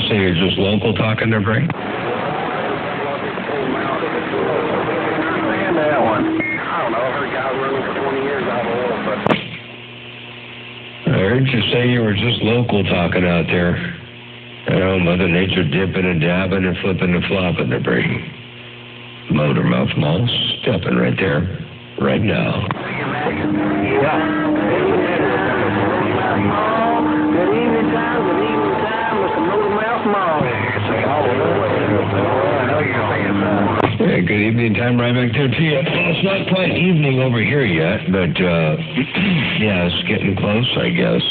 say you're just local talking there, Brady? That one. I don't know. I heard guys running for 20 years out of oil, but... I heard you say you were just local talking out there. You know, Mother Nature dipping and dabbing and flipping and flopping there, Brady. Motormouth Mall stepping right there, right now. Yeah. Good evening time, Mr. Motormouth Mall. Yeah, good evening time right back there to you. Well, it's not quite evening over here yet, but, yeah, it's getting close, I guess.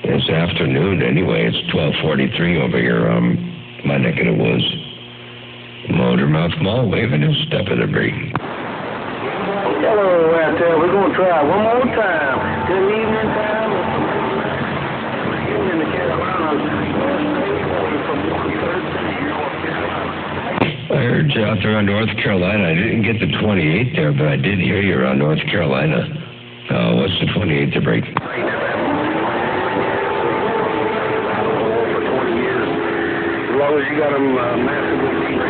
It's afternoon anyway. It's 12:43 over here, my neck of the woods. Motormouth Mall waving his step of the break. Hello out there. We're going to try one more time. Good evening time, Mr. Motormouth. In the Carolinas. I heard you out there on North Carolina. I didn't get the 28 there, but I did hear you around North Carolina. What's the 28 to break? For 20 years. As long as you got them massively deep.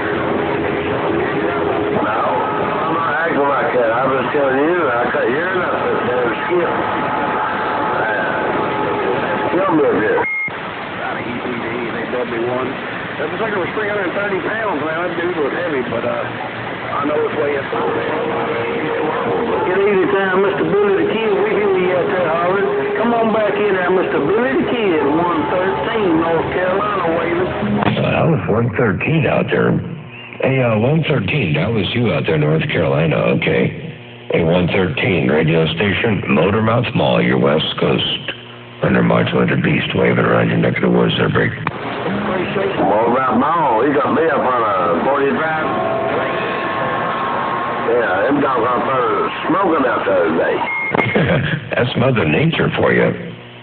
No, I'm not acting like that. I'm just telling you, I cut your enough that they're skip. Kill me up here. Out of EPD, they W1. That was like it was 330 pounds, man. That dude was heavy, but I know it's way up. Good evening time, Mr. Billy the Kid. We hear you out there, Harlan. Come on back in there, Mr. Billy the Kid, 113, North Carolina, waving. That was 113 out there. Hey, 113, that was you out there, North Carolina, okay. Hey, 113, radio station, Motormouth Mall, your West Coast undermodulated beast waving around your neck of the woods there, break. Motormouth Mall, he got me up on a 40 drive. Yeah, them dogs out there smoking out the other day. That's Mother Nature for you.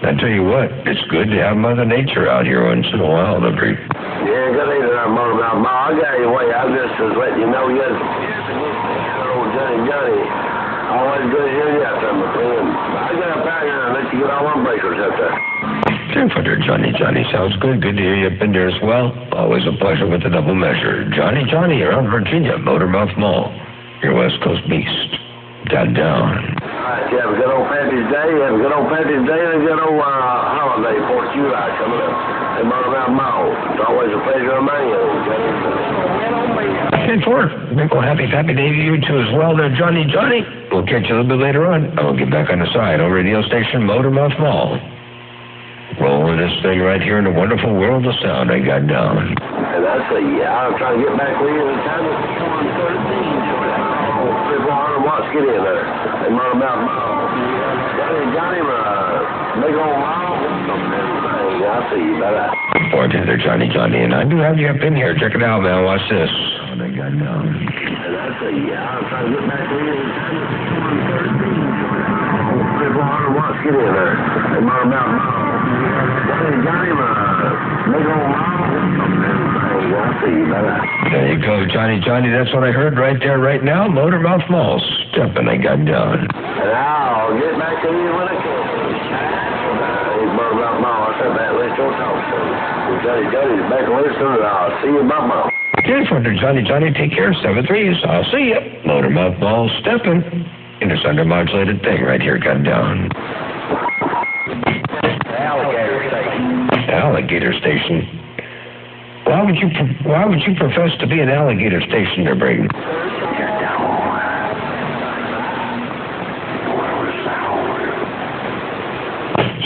I tell you what, it's good to have Mother Nature out here once in a while, the break. Yeah, good evening, Motormouth Mall. I got you away. I just was letting you know you old Johnny. Always good to hear you out there, my friend. I got up out here and let you get all my breakers up there. Footer, Johnny. Sounds good. Good to hear you up in there as well. Always a pleasure with the double measure. Johnny, around Virginia, Motormouth Mall, your West Coast beast. Got down. All right, you have a good old Patrick's Day. You have a good old Patrick's Day and a good old holiday, 4th of July coming up. At Motormouth Mall. It's always a pleasure of mine. And for happy day to you too as well there, Johnny. We'll catch you a little bit later on. I will get back on the side. Our radio station, Motormouth Mall. Rolling this thing right here in the wonderful world of sound I got down. And I say, I'll try to get back with you in time. It's 113. 400 watts, get in there. At Motormouth Mall. Johnny, big old mall. I'll see you. Bye-bye. Forward there, Johnny. And I do have you up in here. Check it out, man. Watch this. Oh, they got down. And I say, I'll try to get back with you in time. It's 113. 400 watts, get in there. At Motormouth Mall. Johnny, big old mall. I'll see you. Bye-bye. There you go, Johnny. That's what I heard right there, right now. Motormouth Mall. Stepping, I got down. And I'll get back to you when I can. Motormouth Mall. I said that. Let's go talk to him. Johnny's back and listen, and I'll see you about Mall. Okay, for Johnny, take care. 7-3s. I'll see you. Motormouth Mall stepping. In this undermodulated thing right here, got down. Alligator station. Why would you profess to be an alligator station there, Braden?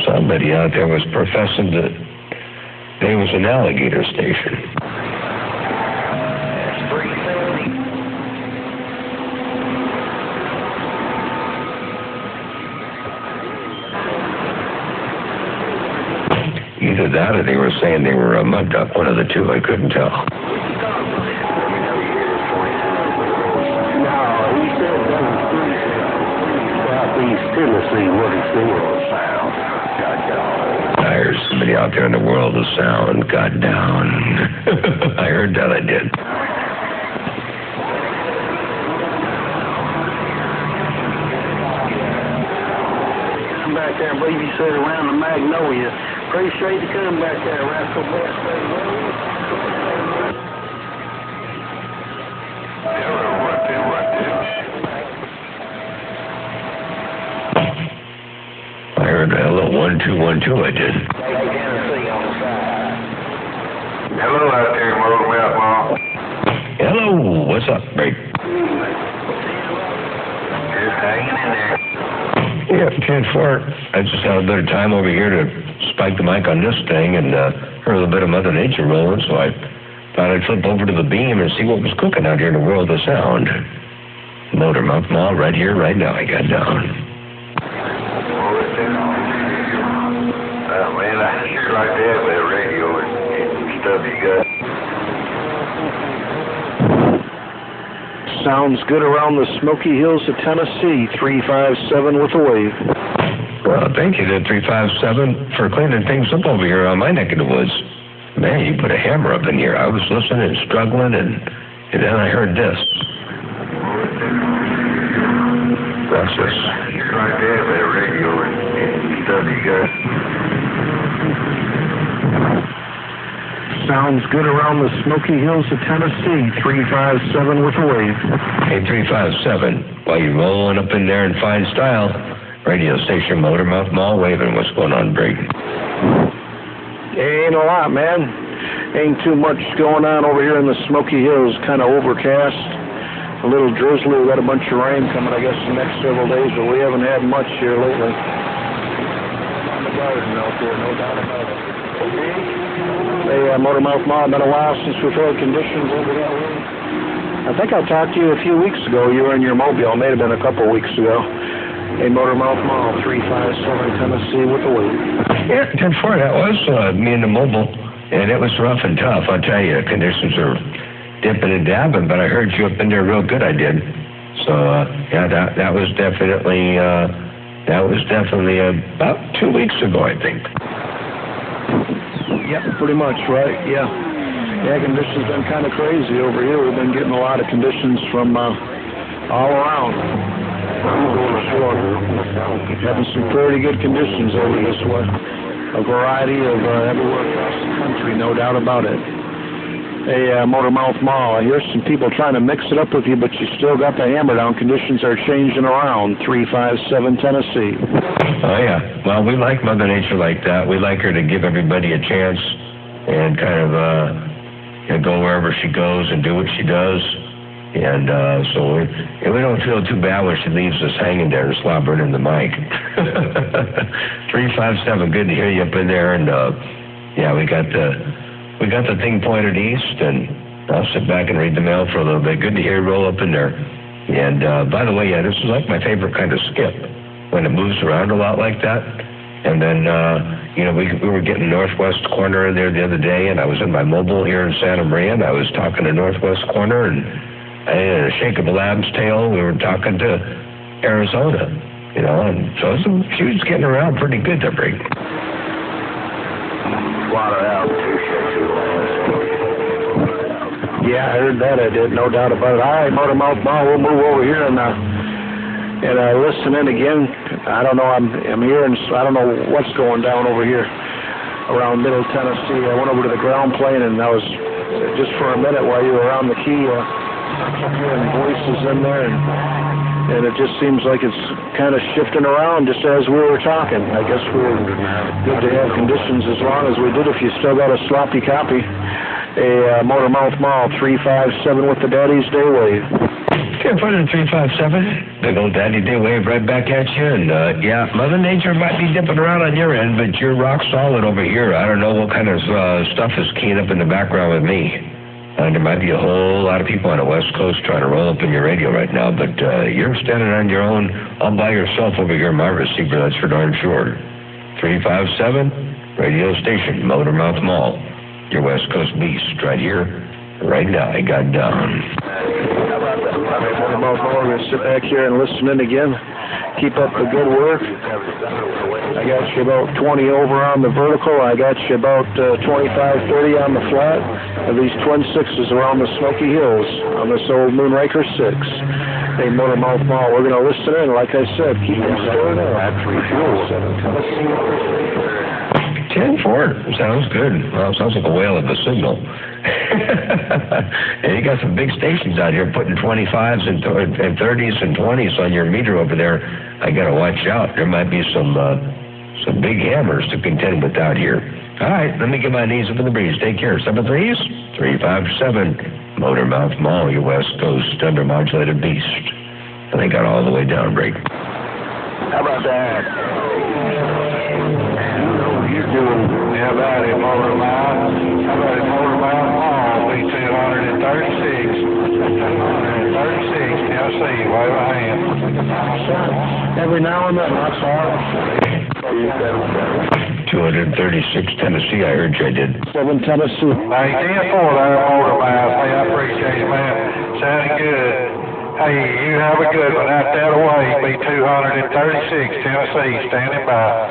Somebody out there was professing that there was an alligator station. Either that or they were saying they were a mud duck, one of the two, I couldn't tell. No, he said that was Southeast Tennessee, what he said was sound. There's somebody out there in the world of sound, got down. I heard that, I did. Come back there, I believe you said around the Magnolia. Appreciate you coming back there, Rascal Best. 1212, I did. Hello out there, Motormouth Mall. Hello, what's up, Rick? Just hanging in there. Yeah, 10-4. I just had a bit of time over here to spike the mic on this thing and heard a little bit of Mother Nature rolling, so I thought I'd flip over to the beam and see what was cooking out here in the world of sound. Motormouth Mall, right here, right now, I got down. Man, I sure like to have that radio and stuff you got. Sounds good around the Smoky Hills of Tennessee, 357 with a wave. Well, thank you to 357 for cleaning things up over here on my neck of the woods. Man, you put a hammer up in here. I was listening and struggling, and then I heard this. What's this? I sure like to have that radio and stuff you got. Sounds good around the Smoky Hills of Tennessee, 357 with a wave. Hey, 357, while you're rolling up in there in fine style, radio station Motormouth Mall waving. What's going on, Brayden? Ain't a lot, man. Ain't too much going on over here in the Smoky Hills. Kind of overcast, a little drizzly. We got a bunch of rain coming, I guess, the next several days, but we haven't had much here lately. On the garden out there, no doubt about it. Hey, Motormouth Mall, been a while since we've had conditions over that way. I think I talked to you a few weeks ago. You were in your mobile. May have been a couple weeks ago. Hey, Motormouth Mall, 357 Tennessee with the wave. Yeah, 10-4, that was me in the mobile, and it was rough and tough. I'll tell you, conditions are dipping and dabbing, but I heard you up in there real good. I did. So yeah, that was definitely about 2 weeks ago, I think. Yeah, pretty much, right? Yeah. Yeah, conditions been kind of crazy over here. We've been getting a lot of conditions from all around. Having some pretty good conditions over this way. A variety of everywhere across the country, no doubt about it. Hey, Motormouth Mall, I hear some people trying to mix it up with you, but you still got the hammer down. Conditions are changing around. 357 Tennessee. Oh, yeah. Well, we like Mother Nature like that. We like her to give everybody a chance and kind of go wherever she goes and do what she does. And so we don't feel too bad when she leaves us hanging there and slobbering in the mic. 357, good to hear you up in there. And, yeah, we got the thing pointed east, and I'll sit back and read the mail for a little bit. Good to hear you roll up in there. And, by the way, yeah, this is like my favorite kind of skip, when it moves around a lot like that. And then, we were getting northwest corner in there the other day, and I was in my mobile here in Santa Maria, and I was talking to northwest corner, and a shake of a lamb's tail, we were talking to Arizona, and so she was getting around pretty good to bring. Yeah, I heard that. I did, no doubt about it. All right, Motormouth Mall, we'll move over here and listen in again. I don't know. I'm hearing. I don't know what's going down over here around Middle Tennessee. I went over to the ground plane, and I was just for a minute while you were around the key. Hearing voices in there, and it just seems like it's kind of shifting around just as we were talking. I guess we're good to have conditions as long as we did. If you still got a sloppy copy, a Motormouth Mall, 357 with the Daddy's Day Wave. Can't put in 357. Big old Daddy Day Wave right back at you. And yeah, Mother Nature might be dipping around on your end, but you're rock solid over here. I don't know what kind of stuff is keying up in the background with me. There might be a whole lot of people on the West Coast trying to roll up in your radio right now, but you're standing on your own all by yourself over here in my receiver, that's for darn sure. 357, radio station, Motormouth Mall, your West Coast beast, right here, right now. I got down. Motormouth Mall, we're going to sit back here and listen in again. Keep up the good work. I got you about 20 over on the vertical. I got you about 25, 30 on the flat of these twin sixes around the Smoky Hills on this old Moonraker 6. Hey, Motormouth Mall, we're going to listen in. Like I said, keep them stored up. 10-4. Sounds good. Well, it sounds like a whale of a signal. And you got some big stations out here putting 25s and 30s and 20s on your meter over there. I got to watch out. There might be some Some big hammers to contend with out here. All right, let me get my knees up in the breeze. Take care. 7-3s, 357. Motormouth Mall, your West Coast undermodulated beast. And they got all the way down, break. How about that? You're doing. How about it, Motormouth? How about it, Motormouth Mall? B236. 236, Tennessee. Wave a hand. Every now and then, that's all. 236 Tennessee, I heard you, I did. 7 Tennessee. Hey, 10-4 there, Motormouth. Hey, I appreciate it, man. Sounded good. Hey, you have a good one out that way. B236 Tennessee, standing by.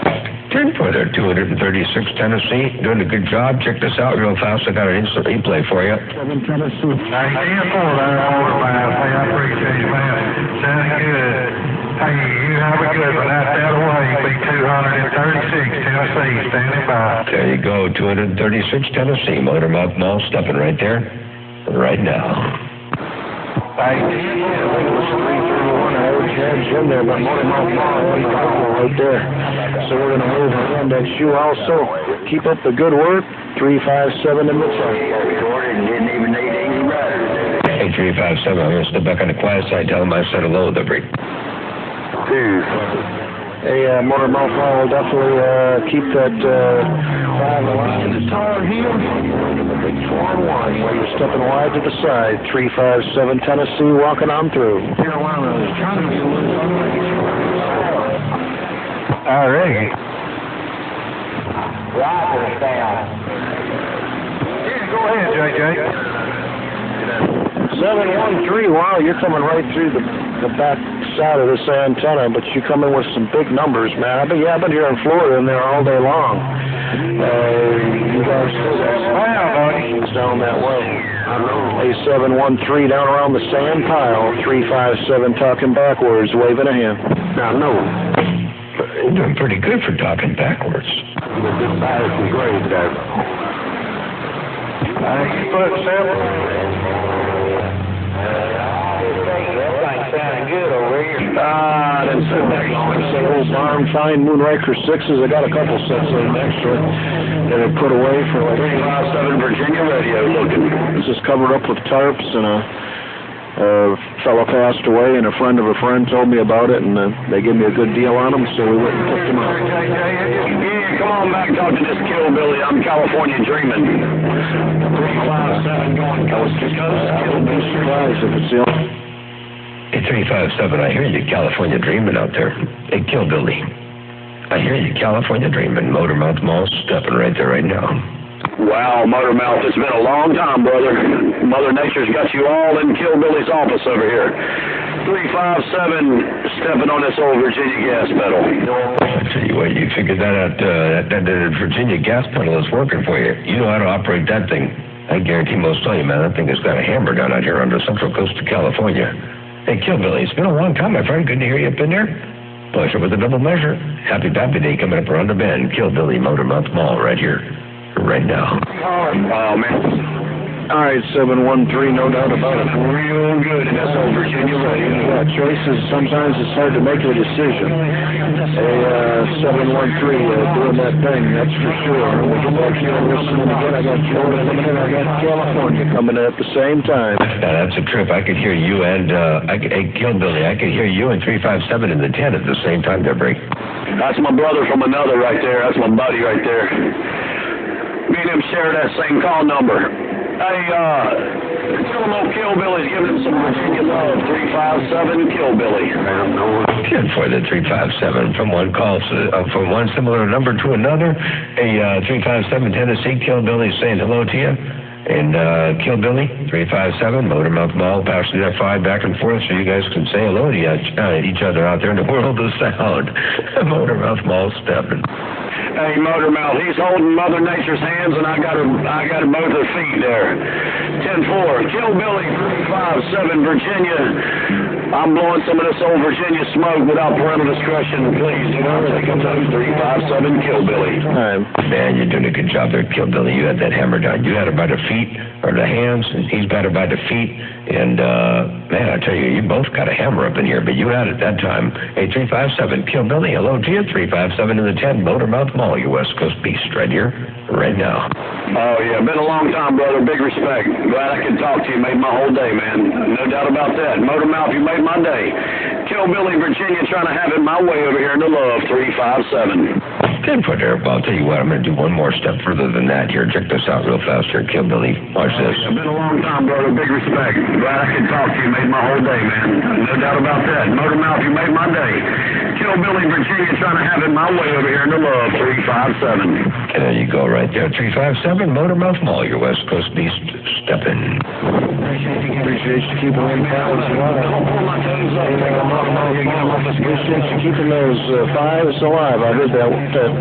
10-4 there, 236 Tennessee. Doing a good job. Check this out real fast. I got an instant replay for you. 7 Tennessee. Hey, 10-4 there, Motormouth. Hey, I appreciate it, man. Sounded good. Hey, you have a good one out that way. B236 Tennessee, standing by. There you go, 236 Tennessee. Motormouth Mall stepping right there, right now. Hey, Jim there, but Motormouth Mall right there. So we're going to move and index you also. Keep up the good work. 357 in the truck. Didn't even need any riders. Hey, 357, I'm going to step back on the quiet side. Tell them I said hello, the break. Hey, Motormouth Mall will definitely keep that 5 line to the Tar Heel. 4-1, where you're stepping wide to the side. 357 Tennessee, walking on through. All right. Riders down. Yeah, go ahead, JJ. 713, wow, you're coming right through the back side of this antenna, but you come in with some big numbers, man. I've been here in Florida and they're all day long. You guys still got down that way. A713 down around the sand pile. 357 talking backwards, waving a hand. Now, no. You're doing pretty good for talking backwards. This is some great there. You put 7. Old Barn Fine Moonraker 6s. I got a couple sets of them extra that I put away for like 357 Virginia radio looking. This is covered up with tarps, and a fellow passed away, and a friend of a friend told me about it, and they gave me a good deal on them, so we went and picked them up. Yeah, come on back, talk to this Killbilly. I'm California Dreaming. 357 going coast to coast. Be surprised if it's the only. Hey, 357, I hear you California dreaming out there. Hey, Killbilly. I hear you California dreaming. Motormouth Mall stepping right there right now. Wow, Motormouth, it's been a long time, brother. Mother Nature's got you all in Killbilly's office over here. 357 stepping on this old Virginia gas pedal. I tell you what, you figured that out. That Virginia gas pedal is working for you. You know how to operate that thing. I guarantee most of you, man, that thing has got a hammer down out here on the central coast of California. Hey, Killbilly, it's been a long time, my friend. Good to hear you up in there. Pleasure with a double measure. Happy Pappy Day coming up around the bend. Killbilly Motormouth Mall right here, right now. Oh, man. All right, 713, no doubt about it. Real good in this old Virginia radio. Yeah, choices, sometimes it's hard to make a decision. Hey, 713, doing that thing, that's for sure. We'll get back here and listen again. I got Florida coming in, I got California coming in at the same time. Now, that's a trip. I could hear you and, hey, Killbilly, I could hear you and 357 in the 10 at the same time there, Break. That's my brother from another right there. That's my buddy right there. Me and him share that same call number. Hey, tell him old Killbilly's giving him some Virginia love. 357 Killbilly. 10 for the 357 from one call, from one similar number to another. Hey, 357 Tennessee, Killbilly saying hello to you. And Killbilly, 357, Motormouth Mall, passing that 5 back and forth so you guys can say hello to each other out there in the world of sound. Motormouth Mall stepping. Hey, Motormouth, he's holding Mother Nature's hands, and I got her both her feet there. 10-4, Killbilly, 357, Virginia. I'm blowing some of this old Virginia smoke without parental discretion. Please do not take it to 357 Kill Billy. Man, you're doing a good job there, Kill Billy. You had that hammer down. You had her by the feet, or the hands, and he's got her by the feet. And, man, I tell you, you both got a hammer up in here, but you had it that time. Hey, 357 Kill Billy, hello to you. 357 in the 10, Motormouth Mall, your West Coast beast, right here, right now. Oh, yeah, been a long time, brother. Big respect. Glad I could talk to you. Made my whole day, man. No doubt about that. Motormouth, you made my day. Kill Billy, Virginia, trying to have it my way over here in the love, 357. Good for there. Well, I'll tell you what, I'm going to do one more step further than that here. Check this out real fast here, Kill Billy. Watch this. It's been a long time, brother. Big respect. Glad I could talk to you. Made my whole day, man. No doubt about that. Motormouth, you made my day. Kill Billy, Virginia, trying to have it my way over here in the love, 357. There you go, right there. 357, Motormouth Mall, your West Coast beast. Step in. Appreciate you keeping them cows alive. Appreciate you keeping those fives alive. I heard that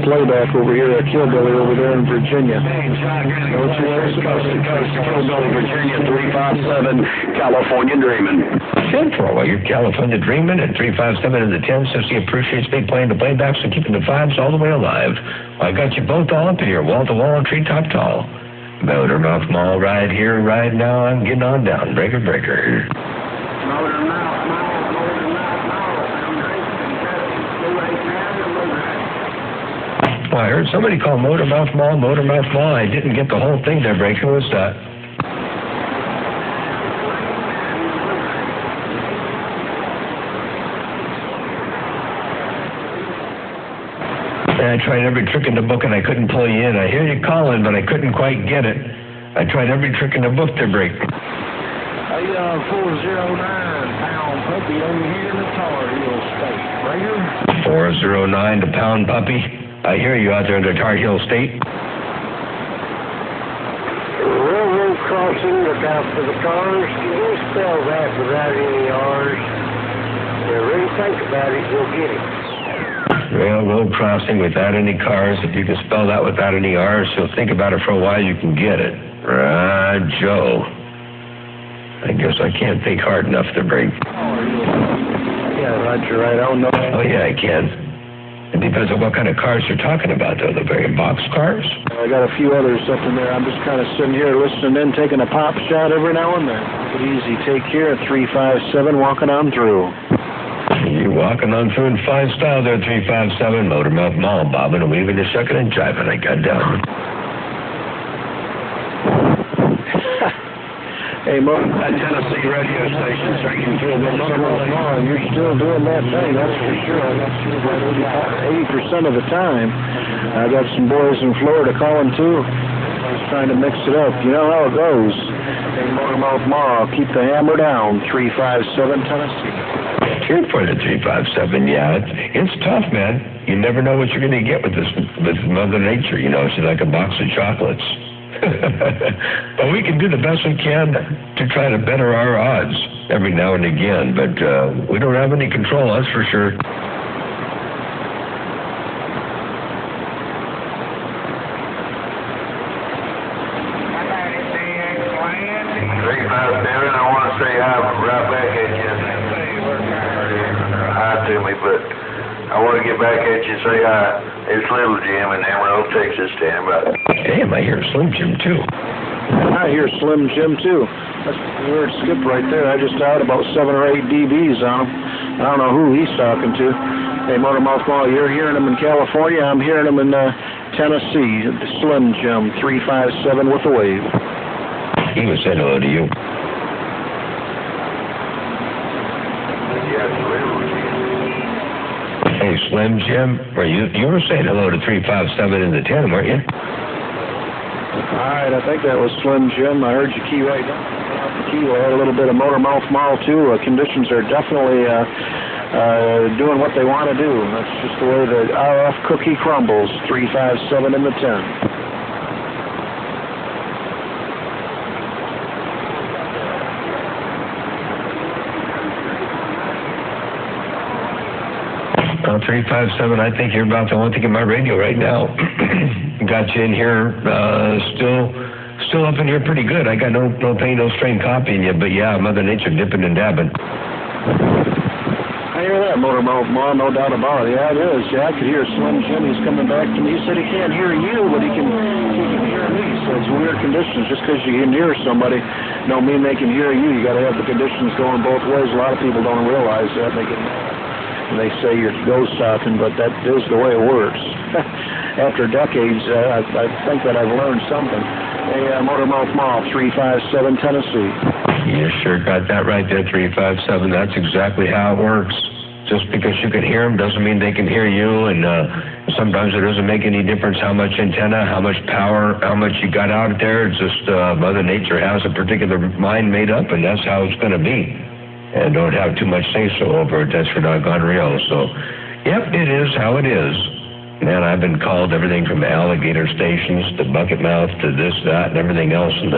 playback over here at Kill Billy over there in Virginia. Coast to coast, Kill Billy, Virginia, 357, California Dreamin'. 10-4, well, you're California Dreamin', and 357 in the 10 says he appreciates me playing the playbacks and keeping the fives all the way alive. I got you both all up in here, wall to wall, treetop tall. Motormouth Mall right here, right now. I'm getting on down. Breaker, breaker. Well, I heard somebody call Motormouth Mall, Motormouth Mall. I didn't get the whole thing there, Breaker. What's that? I tried every trick in the book and I couldn't pull you in. I hear you calling, but I couldn't quite get it. I tried every trick in the book to break. 409 Pound Puppy over here in the Tar Heel State. Breaker? 409 to Pound Puppy. I hear you out there in the Tar Heel State. Railroad crossing, look out for the cars. Can you spell that without any R's? Really think about it, you'll get it. Railroad crossing without any cars. If you can spell that without any R's, you'll think about it for a while, you can get it. Right, Joe. I guess I can't think hard enough to break. Yeah, Roger, right. I don't know. Oh, yeah, I can. It depends on what kind of cars you're talking about, though. The very box cars? I got a few others up in there. I'm just kind of sitting here listening in, taking a pop shot every now and then. Take it easy. Take care. 357, walking on through. You're walking on through in fine style there, 357, Motormouth Mall, bobbing and weaving a second and driving. I got down. Hey, that Tennessee radio station, striking through the Motormouth Mall, you're still doing that thing, that's for sure. That's about 80% of the time. I got some boys in Florida calling too. I was trying to mix it up. You know how it goes. Hey, Motormouth Mall, keep the hammer down, 357 Tennessee. Cheer for the 357, yeah. It's tough, man. You never know what you're going to get with Mother Nature. You know, she's like a box of chocolates. But we can do the best we can to try to better our odds every now and again. But we don't have any control, that's for sure. But I want to get back at you and say hi. It's Little Jim in Amarillo, Texas. Stand by. Damn, I hear Slim Jim too. I hear Slim Jim too. That's the word skip right there. I just dialed about 7 or 8 dBs on him. I don't know who he's talking to. Hey, Motormouth Mall, you're hearing him in California. I'm hearing him in Tennessee. Slim Jim, 357 with a wave. He was saying hello to you. Hey, Slim Jim, you were saying hello to 357 in the 10, weren't you? All right, I think that was Slim Jim. I heard you key right down. We had a little bit of Motormouth Mall, too. Conditions are definitely doing what they want to do. That's just the way the RF cookie crumbles. 357 in the 10. Well, 357, I think you're about the one thing in my radio right now. Got you in here, still up in here pretty good. I got no pain, no strain copying you, but yeah, Mother Nature dipping and dabbing. I hear that, Motor Mouth Mall, no doubt about it. Yeah, it is. Yeah, I could hear Slim Jimmy's coming back to me. He said he can't hear you, but he can hear me. So it's weird conditions. Just because you can hear somebody don't mean they can hear you. You got to have the conditions going both ways. A lot of people don't realize that. They say you're ghost talking, but that is the way it works. After decades, I think that I've learned something. Hey, Motor Mouth Mall, 357 Tennessee. You sure got that right there, 357. That's exactly how it works. Just because you can hear them doesn't mean they can hear you, and sometimes it doesn't make any difference how much antenna, how much power, how much you got out there. It's just Mother Nature has a particular mind made up, and that's how it's going to be. And don't have too much say-so over it. That's for doggone real. So, yep, it is how it is. Man, I've been called everything from alligator stations to bucket mouth to this, that, and everything else and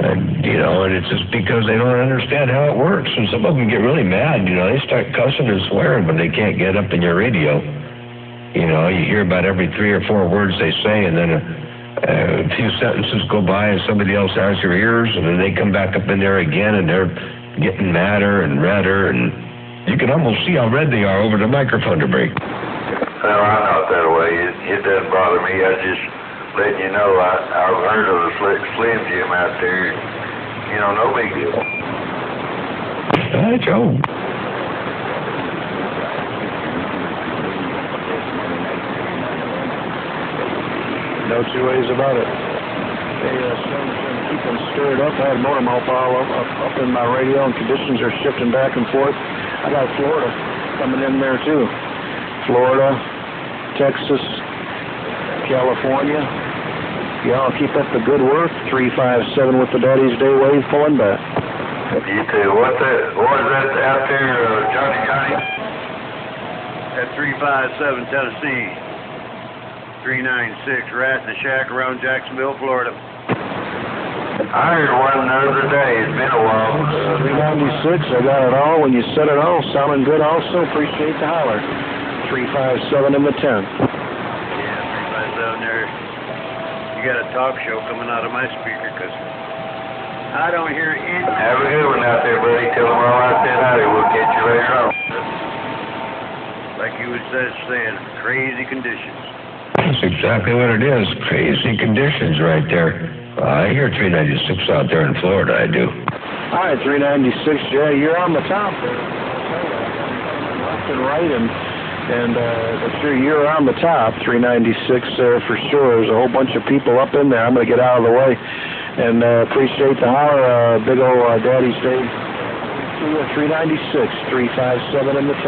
it's just because they don't understand how it works. And some of them get really mad. They start cussing and swearing when they can't get up in your radio. You hear about every 3 or 4 words they say, and then a few sentences go by and somebody else has your ears, and then they come back up in there again, and they're getting madder and redder, and you can almost see how red they are over the microphone to break. Well, I'm not that way. It doesn't bother me. I just letting you know I've heard of a Slim Jim out there. No big deal. Joe. No two ways about it. Hey, Slim Jim, keep them stirred up. I had Motor Mouth all up in my radio, and conditions are shifting back and forth. I got Florida coming in there, too. Florida, Texas, California. Y'all keep up the good work. 357 with the Daddy's Day wave pulling back. You too. What is that out there, Johnny? At 357 Tennessee, 396 Rat in the Shack around Jacksonville, Florida. I heard one the other day. It's been a while. 396, I got it all. When you said it all, sounding good also. Appreciate the holler. 357 in the 10. Yeah, 357 there. You got a talk show coming out of my speaker, because I don't hear any. Have a good one out there, buddy. Tell them all I said howdy. We'll catch you later on. Like you was saying, crazy conditions. That's exactly what it is. Crazy conditions right there. I hear 396 out there in Florida, I do. All right, 396, yeah, you're on the top there. Left and right, and you're on the top, 396 for sure. There's a whole bunch of people up in there. I'm going to get out of the way, and appreciate the holler, big old Daddy's Day. 396, 357 in the 10.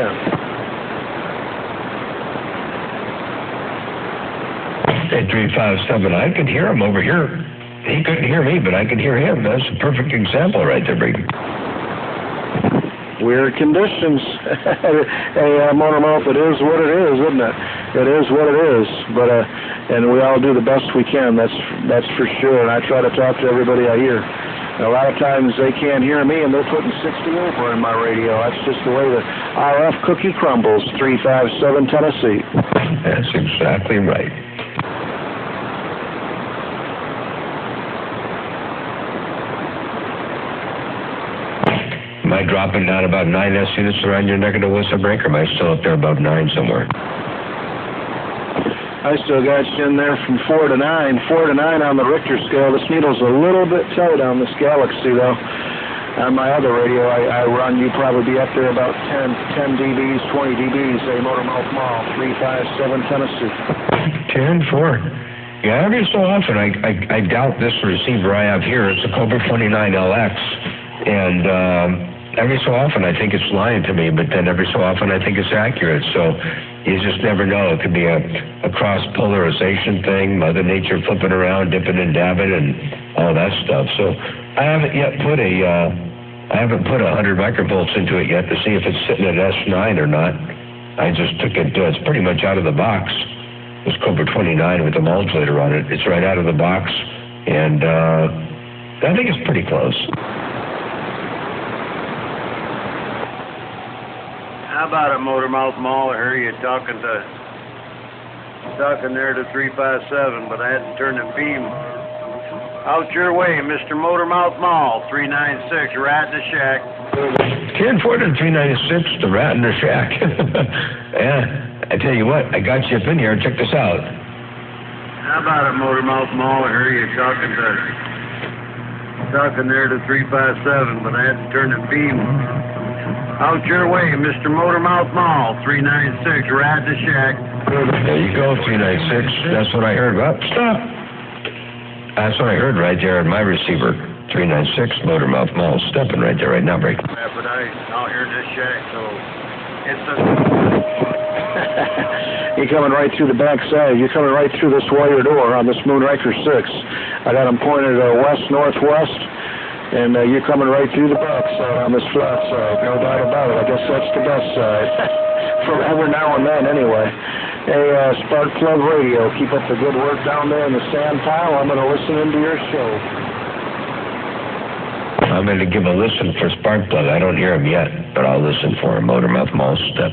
Hey, 357, I could hear him over here. He couldn't hear me, but I could hear him. That's a perfect example right there, Brady. Weird conditions. Hey, Motor Mouth, it is what it is, isn't it? It is what it is. But and we all do the best we can. That's for sure. And I try to talk to everybody I hear. And a lot of times they can't hear me, and they're putting 60 over in my radio. That's just the way the RF cookie crumbles. 357 Tennessee. That's exactly right. Am I dropping down about 9 S units around your neck of the woods break, or am I still up there above 9 somewhere? I still got you in there from 4 to 9. 4 to 9 on the Richter scale. This needle's a little bit tight on this Galaxy, though. On my other radio, I run, you'd probably be up there about 10 dBs, 20 dBs. Hey, Motor Mouth Mall, 357 Tennessee. 10-4. Yeah, every so often, I doubt this receiver I have here. It's a Cobra 29LX, and every so often I think it's lying to me, but then every so often I think it's accurate. So you just never know. It could be a cross-polarization thing, Mother Nature flipping around, dipping and dabbing, and all that stuff. So I haven't yet put a 100 microvolts into it yet to see if it's sitting at S9 or not. I just took it. It's pretty much out of the box. It's Cobra 29 with the modulator on it. It's right out of the box, and I think it's pretty close. How about a Motor Mouth Mall? I heard you talking there to 357, but I had to turn the beam out your way, Mr. Motor Mouth Mall, 396, Rat in the Shack. 10-4 to 396, the Rat in the Shack. Yeah, I tell you what, I got you up in here. Check this out. How about it, Motormouth Mall? I heard you talking there to 357, but I had to turn the beam out your way, Mr. Motormouth Mall, 396, Rat in the Shack. There you go, 396. That's what I heard. Well, stop. That's what I heard right there in my receiver. 396, Motormouth Mall, stepping right there right now, break. Yeah, but out here in this shack, so it's a... You're coming right through the back side. You're coming right through this wire door on this Moonraker 6. I got them pointed west-northwest, and you're coming right through the back side on this flat side. No doubt about it. I guess that's the best side. From every now and then, anyway. Hey, Spark Plug Radio, keep up the good work down there in the sand pile. I'm going to listen into your show. I'm going to give a listen for Sparkplug. I don't hear him yet, but I'll listen for him. Motormouth Mall, step.